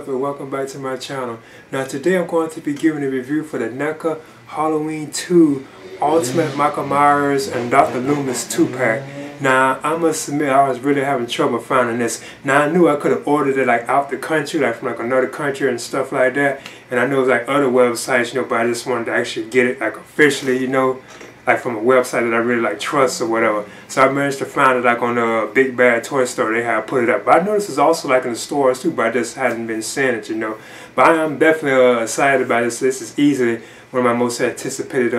up, and welcome back to my channel. Now today I'm going to be giving a review for the NECA Halloween 2 Ultimate Michael Myers and Dr. Loomis 2-pack. Now I must admit I was really having trouble finding this. Now I knew I could have ordered it like out the country, like from like another country and stuff like that. And I know it was like other websites, you know, but I just wanted to actually get it like officially, you know, like from a website that I really like trust or whatever. So I managed to find it like on a Big Bad Toy Store. They had put it up. But I noticed it's also like in the stores too, but I just hadn't been seeing it, you know. But I am definitely excited about this. This is easily one of my most anticipated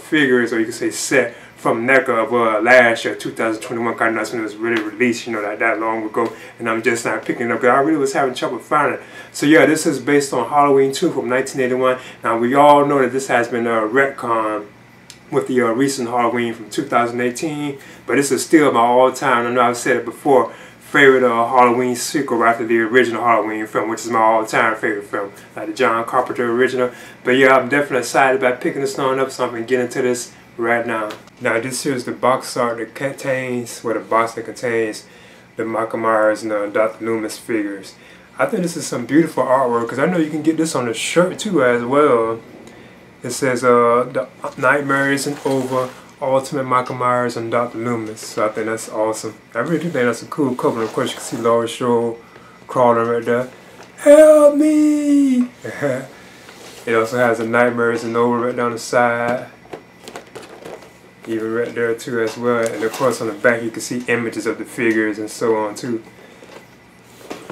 figures, or you could say set, from NECA of last year, 2021. Kind of that's when it was really released, you know, like that long ago. And I'm just not picking it up because I really was having trouble finding it. So yeah, this is based on Halloween 2 from 1981. Now we all know that this has been retconned with the recent Halloween from 2018, but this is still my all-time, I know I've said it before, favorite Halloween sequel after the original Halloween film, which is my all-time favorite film, like the John Carpenter original. But yeah, I'm definitely excited about picking this one up, so I'm going to get into this right now. Now this here is the box art that contains, the box that contains the Michael Myers and Dr. Loomis figures. I think this is some beautiful artwork, because I know you can get this on a shirt too as well. It says, the Nightmare Isn't Over, Ultimate Michael Myers and Dr. Loomis. So I think that's awesome. I really do think that's a cool cover. Of course, you can see Laurie Strode crawling right there. Help me! It also has a Nightmare Isn't Over right down the side. Even right there too as well. And of course on the back you can see images of the figures and so on too.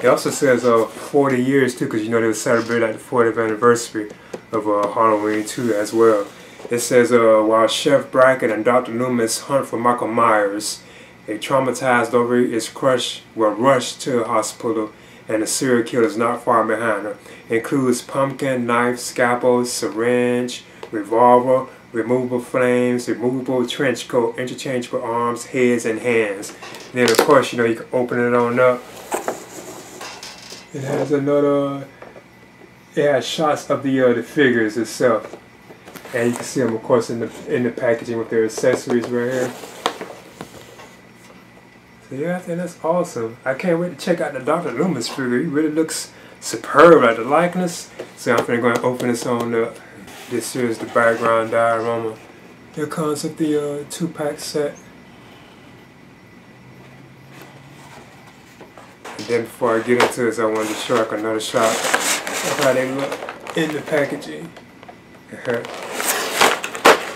It also says 40 years too, because you know they were celebrating like the 40th anniversary of Halloween 2 as well. It says, while Chef Brackett and Dr. Loomis hunt for Michael Myers, a traumatized Laurie is rushed to a hospital, and the serial killer is not far behind her. It includes pumpkin, knife, scalpel, syringe, revolver, removable flames, removable trench coat, interchangeable arms, heads, and hands. And then of course, you know, you can open it on up. It has another. It has shots of the figures itself, and you can see them, of course, in the packaging with their accessories right here. So yeah, I think that's awesome. I can't wait to check out the Dr. Loomis figure. He really looks superb at the likeness. So I'm going to open this on up. This here is the background diorama. Here comes with the 2-pack set. And then before I get into this, I wanted to show like another shot of how they look in the packaging.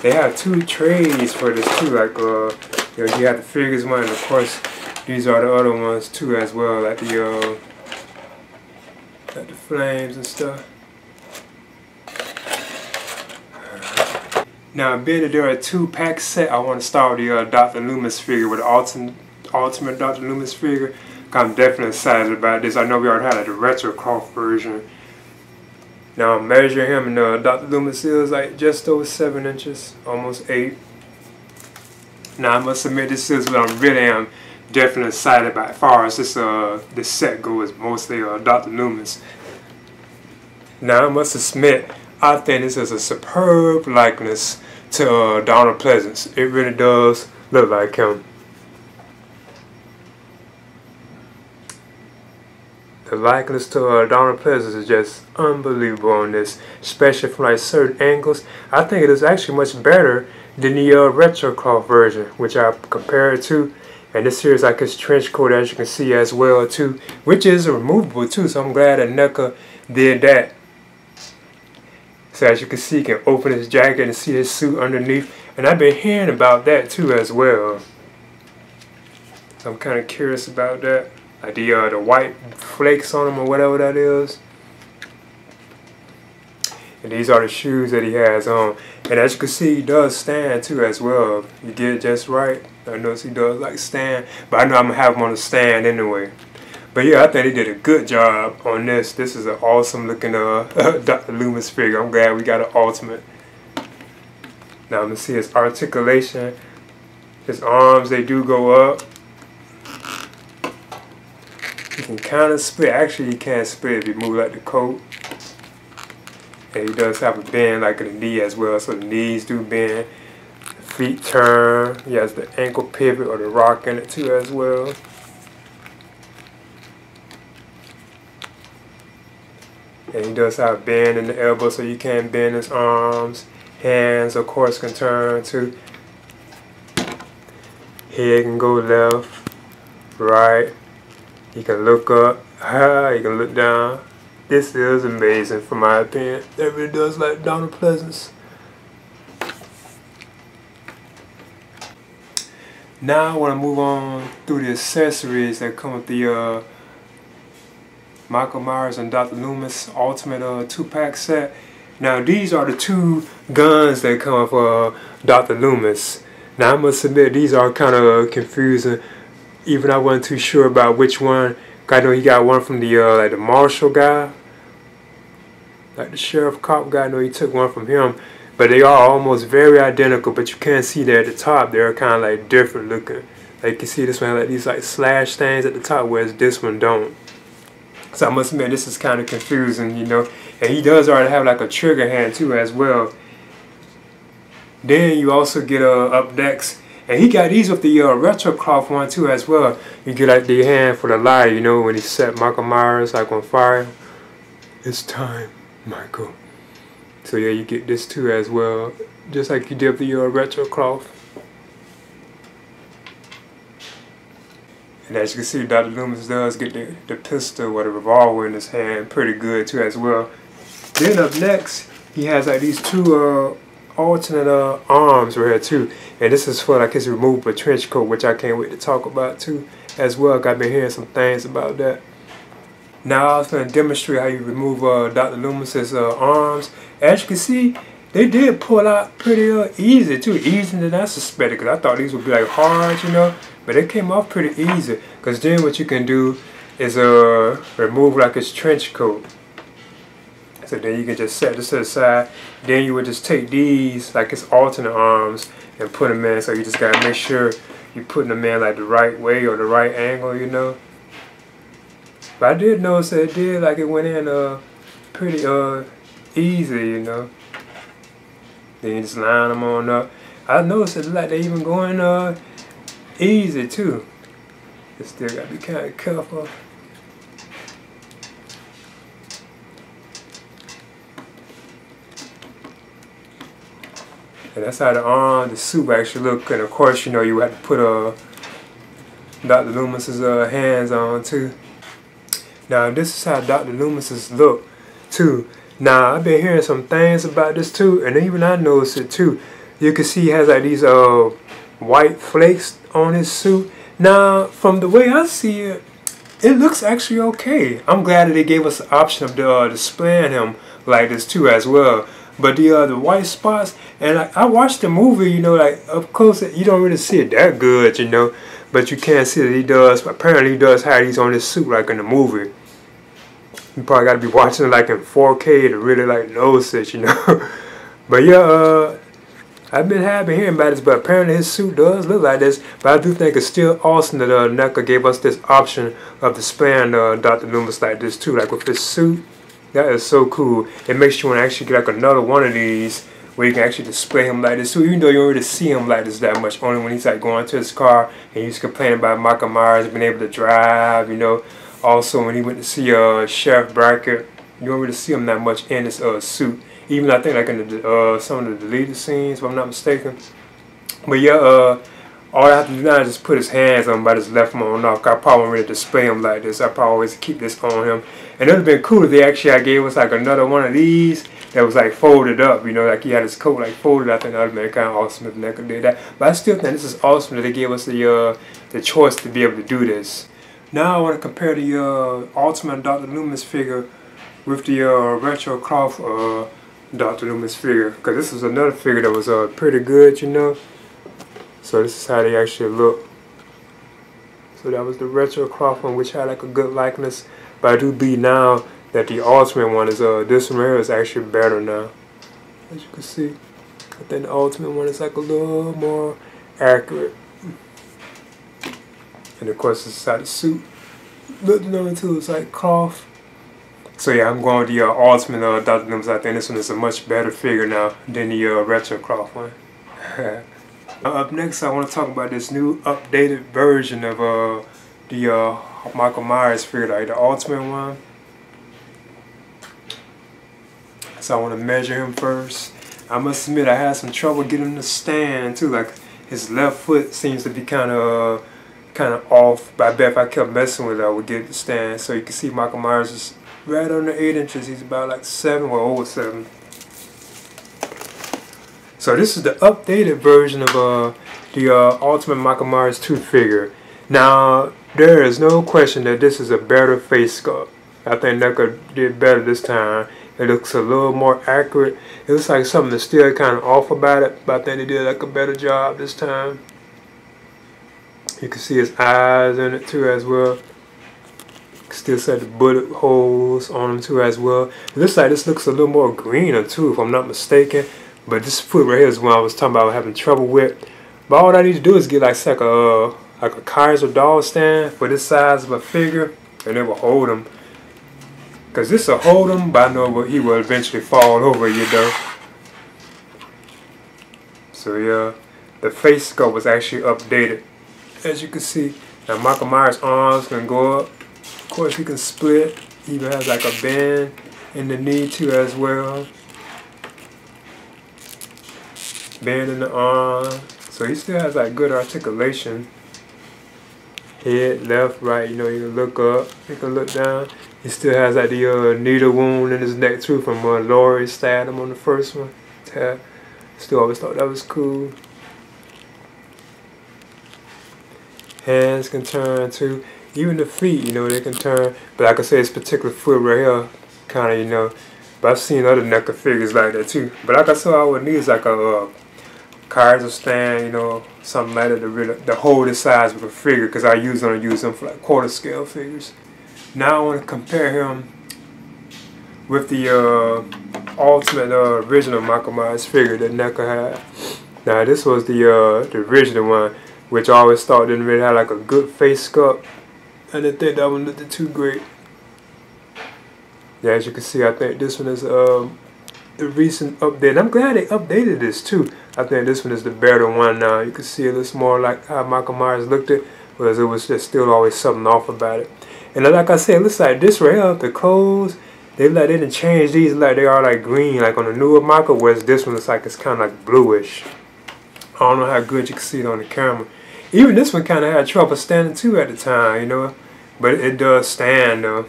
They have 2 trays for this too, like you know, you have the figures one, and of course these are the other ones too as well, like the flames and stuff. Now being that they're a 2-pack set, I want to start with the Dr. Loomis figure, with the ultimate Dr. Loomis figure. I'm definitely excited about this. I know we already had like the retro cloth version. Now I'm measuring him, and Dr. Loomis is like just over 7 inches, almost 8. Now I must admit, this is what I really am definitely excited about as far as this set goes, mostly Dr. Loomis. Now I must admit, I think this is a superb likeness to Donald Pleasance. It really does look like him. The likeness to Donald Pleasance is just unbelievable on this, especially from like certain angles. I think it is actually much better than the retro cloth version, which I compared it to. And this here is like his trench coat, as you can see as well too, which is removable too. So I'm glad that NECA did that. So as you can see, you can open his jacket and see his suit underneath. And I've been hearing about that too as well. So I'm kind of curious about that. Like the white flakes on him or whatever that is. And these are the shoes that he has on. And as you can see, he does stand too as well. You get it just right. I notice he does like stand. But I know I'm going to have him on the stand anyway. But yeah, I think he did a good job on this. This is an awesome looking Dr. Loomis figure. I'm glad we got an ultimate. Now I'm going to see his articulation. His arms, they do go up. You can kind of split. Actually, you can't split if you move like the coat. And he does have a bend like in the knee as well, so the knees do bend. The feet turn. He has the ankle pivot or the rock in it too as well. And he does have a bend in the elbow, so you can bend his arms. Hands, of course, can turn too. Head can go left, right. He can look up, he can look down. This is amazing, for my opinion. It really does like Donald Pleasance. Now I want to move on through the accessories that come with the Michael Myers and Dr. Loomis Ultimate 2-pack set. Now these are the 2 guns that come with Dr. Loomis. Now I must admit these are kind of confusing. Even I wasn't too sure about which one. I know he got one from the like the marshal guy, like the sheriff cop guy. I know he took one from him. But they are almost very identical, but you can see there at the top, they're kind of like different looking. Like you can see this one has like these like slash things at the top, whereas this one don't. So I must admit this is kind of confusing, you know. And he does already have like a trigger hand too as well. Then you also get up next, and he got these with the retro cloth one too as well. You get like the hand for the light, you know, when he set Michael Myers like on fire. It's time, Michael. So yeah, you get this too as well, just like you did the retro cloth. And as you can see, Dr. Loomis does get the pistol or the revolver in his hand pretty good too as well. Then up next, he has like these 2 alternate arms right here too. And this is for like his removable trench coat, which I can't wait to talk about too as well. I've been hearing some things about that. Now I was going to demonstrate how you remove Dr. Loomis's arms. As you can see, they did pull out pretty easy too, easier than I suspected, because I thought these would be like hard, you know, but they came off pretty easy. Because then what you can do is remove like his trench coat. So then you can just set this to the side. Then you would just take these, like his alternate arms, and put them in. So you just got to make sure you're putting them in like the right way or the right angle, you know. But I did notice that it went in pretty easy, you know. Then you just line them on up. I noticed it like they even going easy too. You still gotta be kind of careful. And that's how the suit actually look. And of course, you know, you have to put Dr. Loomis's hands on too. Now this is how Dr. Loomis's look too. Now I've been hearing some things about this too, and even I noticed it too. You can see he has like these white flakes on his suit. Now from the way I see it, it looks actually okay. I'm glad that they gave us the option of displaying him like this too as well. But the white spots, and I watched the movie, you know, like up close, you don't really see it that good, you know. But you can see that he does, apparently he does have these on his suit like in the movie. You probably got to be watching it like in 4K to really like notice it, you know. But yeah, I've been hearing about this, but apparently his suit does look like this. But I do think it's still awesome that NECA gave us this option of displaying Dr. Loomis like this too, like with his suit. That is so cool. It makes you want to actually get like another one of these where you can actually display him like this too, even though you don't really see him like this that much, only when he's like going to his car and he's complaining about Michael Myers being able to drive, you know. Also when he went to see Sheriff Brackett, you don't really see him that much in his suit. Even I think like in the some of the deleted scenes, if I'm not mistaken. But yeah, all I have to do now is just put his hands on him, but I just left him on off. I probably won't really display him like this. I probably always keep this on him. And it would have been cool if they actually gave us like another one of these that was like folded up, you know, like he had his coat like folded. I think that would have been kind of awesome if NECA did that. But I still think this is awesome that they gave us the choice to be able to do this. Now I want to compare the Ultimate Dr. Loomis figure with the retro cloth Dr. Loomis figure, because this is another figure that was pretty good, you know. So this is how they actually look. So that was the retro cloth one, which had like a good likeness. But I do believe now that the Ultimate one is this one here is actually better now. As you can see, I think the Ultimate one is like a little more accurate. And of course, this is how the suit looked on too. It's like cloth. So yeah, I'm going with the Ultimate Dr. Loomis. I think this one is a much better figure now than the retro cloth one. Up next, I want to talk about this new updated version of the Michael Myers figure, like the Ultimate one. so I want to measure him first. I must admit I had some trouble getting him to stand too. Like his left foot seems to be kind of off. But I bet if I kept messing with it, I would get it to stand. So you can see Michael Myers is right under 8 inches. He's about like 7 or over 7. So this is the updated version of the Ultimate Michael Myers 2 figure. Now there is no question that this is a better face sculpt. I think NECA did better this time. It looks a little more accurate. It looks like something that's still kind of off about it, but I think they did like a better job this time. You can see his eyes in it too as well. You can still see the bullet holes on him too as well. It looks like this looks a little more greener too, if I'm not mistaken. But this foot right here is one I was talking about having trouble with. But all I need to do is get like a Kaiser doll stand for this size of a figure, and it will hold him. Because this will hold him, but I know he will eventually fall over, you know. So yeah, the face sculpt was actually updated. As you can see, now Michael Myers' arms can go up. Of course, he can split. He even has like a bend in the knee too as well. Bend in the arm. So he still has like good articulation. Head, left, right, you know, he can look up, he can look down. He still has like the needle wound in his neck too from Laurie stabbed him on the first one. Still always thought that was cool. Hands can turn too. Even the feet, you know, they can turn. But like I said, this particular foot right here, kind of, you know. But I've seen other NECA figures like that too. But like I said, I would need is like a Kaiser stand, you know, something like that to hold the size of a figure, because I usually don't use them for like quarter scale figures. Now I want to compare him with the Ultimate original Michael Myers figure that NECA had. Now this was the original one, which I always thought didn't really have like a good face sculpt. I didn't think that one looked too great. Yeah, as you can see, I think this one is the recent update. I'm glad they updated this too. I think this one is the better one now. You can see it looks more like how Michael Myers looked it, whereas it was just still always something off about it. And like I said, it looks like this right here, the clothes, they didn't change these like they are like green, like on the newer Michael, whereas this one looks like it's kind of like bluish. I don't know how good you can see it on the camera. Even this one kind of had trouble standing too at the time, you know, but it does stand though.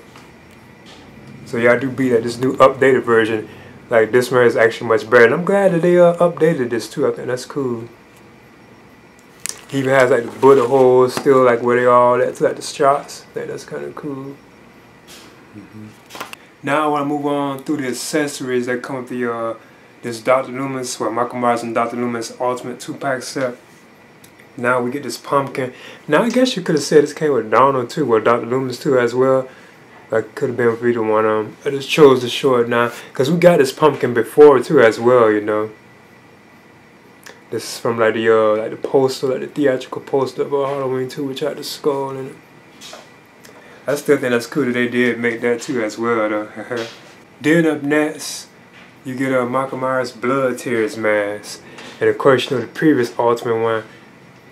So yeah, I do beat that this new updated version. Like this one is actually much better, and I'm glad that they updated this too. I think that's cool. He even has like the bullet holes still like where they are. That's like the shots. I think that's kind of cool. Now I want to move on through the accessories that come with the this Dr. Loomis, or Michael Myers and Dr. Loomis Ultimate 2-pack set. Now we get this pumpkin. Now I guess you could have said this came with Donald too, or Dr. Loomis too as well. Like could have been with either one of them. I just chose to show it now because we got this pumpkin before too as well, you know. This is from like the poster, like the theatrical poster of Halloween 2, which had the skull in it. I still think that's cool that they did make that too as well though. Then up next, you get a Michael Myers Blood Tears mask. And of course, you know, the previous Ultimate one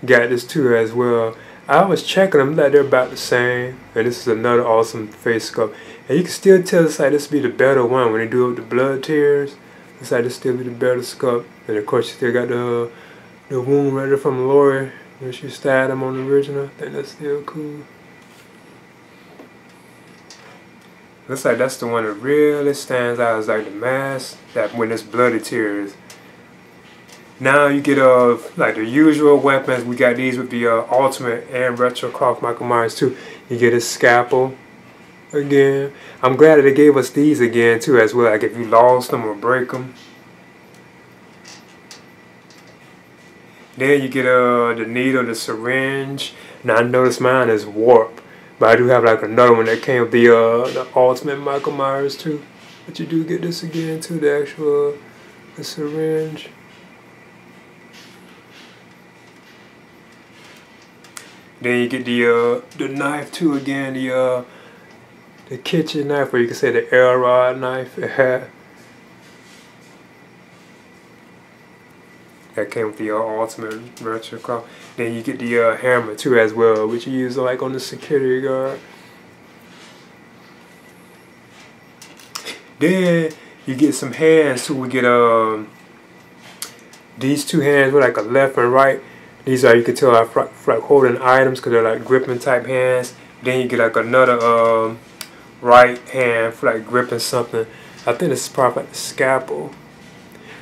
got this too as well. I was checking them, like they're about the same. And this is another awesome face sculpt. And you can still tell it's like this be the better one when they do it with the blood tears. It's like this still be the better sculpt. And of course you still got the wound right there from Laurie when she stabbed him on the original. I think that's still cool. Looks like that's the one that really stands out, is like the mask that when it's bloody tears. Now you get like the usual weapons. We got these with the Ultimate and Retro Cloth Michael Myers too. You get a scalpel again. I'm glad that they gave us these again too as well. Like if you lost them or break them. Then you get the needle, the syringe. Now I noticed mine is warped, but I do have like another one that came with the Ultimate Michael Myers too. But you do get this again too, the actual the syringe. Then you get the knife too again, the kitchen knife, or you can say the air rod knife it had. That came with the Ultimate Retro Cloth. Then you get the hammer too as well, which you use like on the security guard. Then you get some hands too. We get these two hands with like a left and right. These are, you can tell, are for like holding items because they're like gripping type hands. Then you get like another right hand for like gripping something. I think this is probably like the scalpel.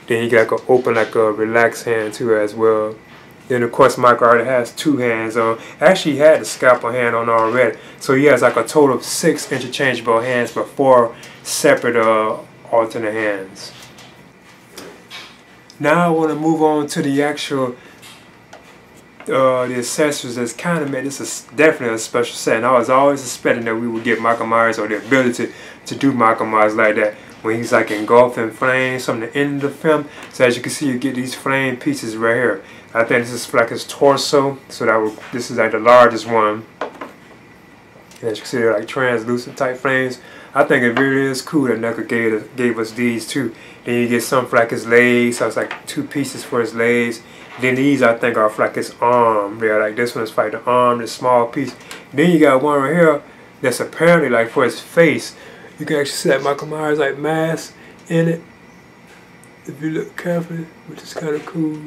Then you get like an open, like a relaxed hand too as well. Then of course Mike already has two hands on. Actually he had the scalpel hand on already. So he has like a total of 6 interchangeable hands but 4 separate alternate hands. Now I want to move on to the actual the accessories that's kind of made this is definitely a special set. And I was always expecting that we would get Michael Myers or the ability to do Michael Myers like that when he's like engulfed in flames from the end of the film. So as you can see, you get these flame pieces right here. I think this is for like his torso. So this is like the largest one. As you can see, they're like translucent type flames. I think it really is cool that NECA gave us these too. Then you get some for like his legs. So it's like 2 pieces for his legs. Then these I think are for like his arm. Yeah, like this one is for like the arm, this small piece. Then you got one right here that's apparently like for his face. You can actually see that Michael Myers like mask in it if you look carefully, which is kind of cool.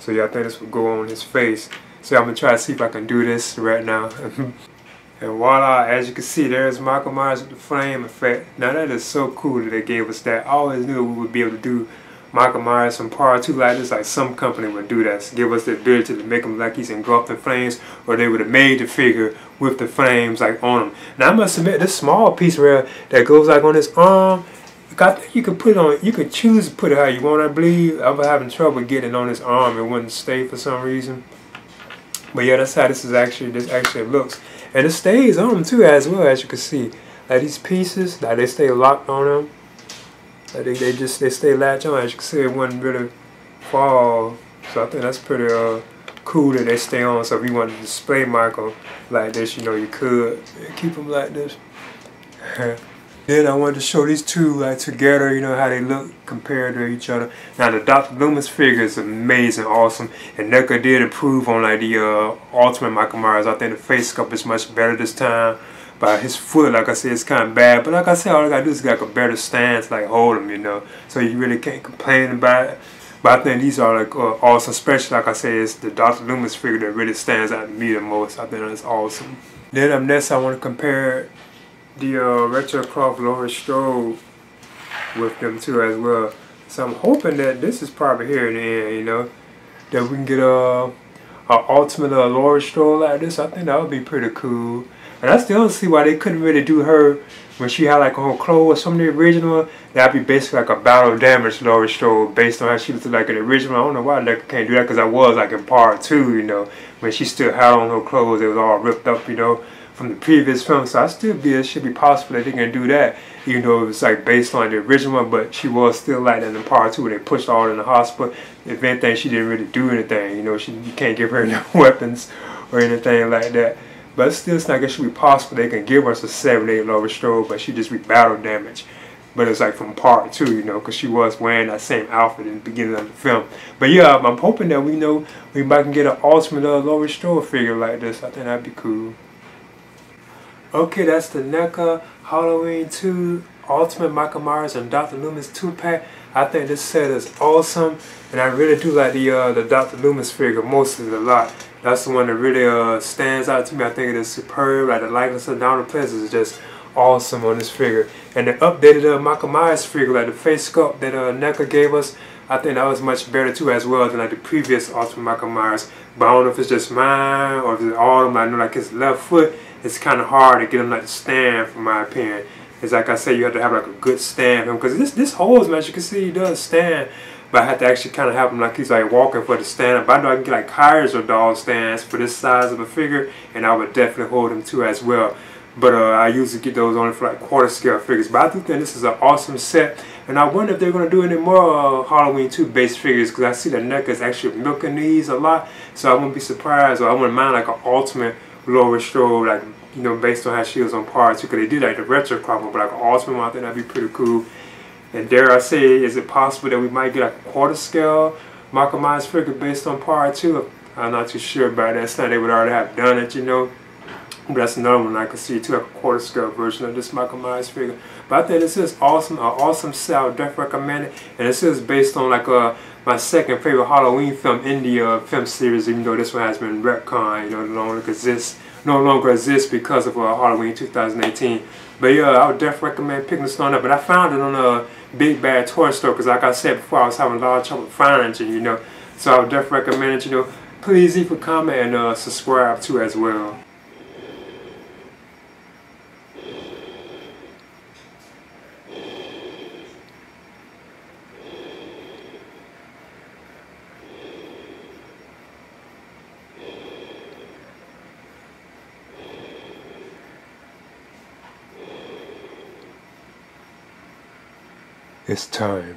So yeah, I think this will go on his face. So I'm gonna try to see if I can do this right now. And voila, as you can see, there's Michael Myers with the flame effect. Now that is so cool that they gave us that. I always knew we would be able to do Michael Myers from part 2 like this, like some company would do that. Give us the ability to make him like he's engulfed in flames, or they would have made the figure with the flames like on him. Now I must admit, this small piece right that goes like on his arm, I think you can put it on, you can choose to put it how you want. I believe I was having trouble getting it on his arm. It wouldn't stay for some reason. But yeah, that's how this actually looks. And it stays on him too as well, as you can see. Like these pieces, like they stay locked on him. Like they stay latched on. As you can see, it wouldn't really fall. So I think that's pretty cool that they stay on. So if you want to display Michael like this, you know, you could keep him like this. Then I wanted to show these two like together, you know, how they look compared to each other. Now the Dr. Loomis figure is amazing, awesome, and NECA did improve on like the Ultimate Michael Myers. I think the face sculpt is much better this time. But his foot, like I said, is kind of bad. But like I said, all I gotta do is get like a better stance, like hold him, you know. So you really can't complain about it. But I think these are like awesome, especially like I said, it's the Dr. Loomis figure that really stands out to me the most. I think that's awesome. Then up next, I want to compare the Retro Croft Laurie Strode with them too as well. So I'm hoping that this is probably here in the end, you know, that we can get a ultimate Laurie Strode like this. I think that would be pretty cool. And I still don't see why they couldn't really do her when she had like her clothes or something in the original. That'd be basically like a battle damage Laurie Strode based on how she looked like in the original. I don't know why they can't do that, because I was like in part 2, you know, when she still had on her clothes. It was all ripped up, you know, from the previous film. So I still be, it should be possible that they can do that, even though it was like based on the original one. But she was still like that in part 2 where they pushed her all in the hospital. If anything, she didn't really do anything, you know. You can't give her no weapons or anything like that. But still, it's like it should be possible they can give us a 7-8 Laurie Strode, but she just be battle damage. But it's like from part 2, you know, because she was wearing that same outfit in the beginning of the film. But yeah, I'm hoping that we might get an ultimate Laurie Strode figure like this. I think that'd be cool. Okay, that's the NECA Halloween 2 Ultimate Michael Myers and Dr. Loomis 2-pack. I think this set is awesome, and I really do like the Dr. Loomis figure most of it a lot. That's the one that really stands out to me. I think it is superb. Like the likeness of Donald Pleasance is just awesome on this figure. And the updated Michael Myers figure, like the face sculpt that NECA gave us, I think that was much better too as well than like the previous Ultimate Michael Myers. But I don't know if it's just mine or if it's all of them. I know like his left foot, it's kind of hard to get him like to stand, from my opinion. It's like I say, you have to have like a good stand for him, because this holds, man. As you can see, he does stand. But I have to actually kind of have him like he's like walking for the stand up. But I know I can get like Kyers or doll stands for this size of a figure, and I would definitely hold him too as well. But I usually get those only for like quarter scale figures. But I do think this is an awesome set, and I wonder if they're going to do any more Halloween 2 base figures, because I see that NECA is actually milking these a lot. So I wouldn't be surprised, or I wouldn't mind like an ultimate Laurie Strode, like, you know, based on how she was on part 2, because they did like the retro crop, but like an ultimate one, I think that'd be pretty cool. And dare I say, is it possible that we might get like a quarter scale Michael Myers figure based on part 2? I'm not too sure about that. It's not they would already have done it, you know. But that's another one I can see too, like a quarter scale version of this Michael Myers figure. But I think this is awesome, an awesome set. I would definitely recommend it. And this is based on like my second favorite Halloween film in the film series, even though this one has been retconned, you know, no longer exists because of Halloween 2018. But yeah, I would definitely recommend picking this one up. And I found it on a Big Bad Toy Store because, like I said before, I was having a lot of trouble finding it, you know. So I would definitely recommend it, you know. Please leave a comment and subscribe too as well. It's time.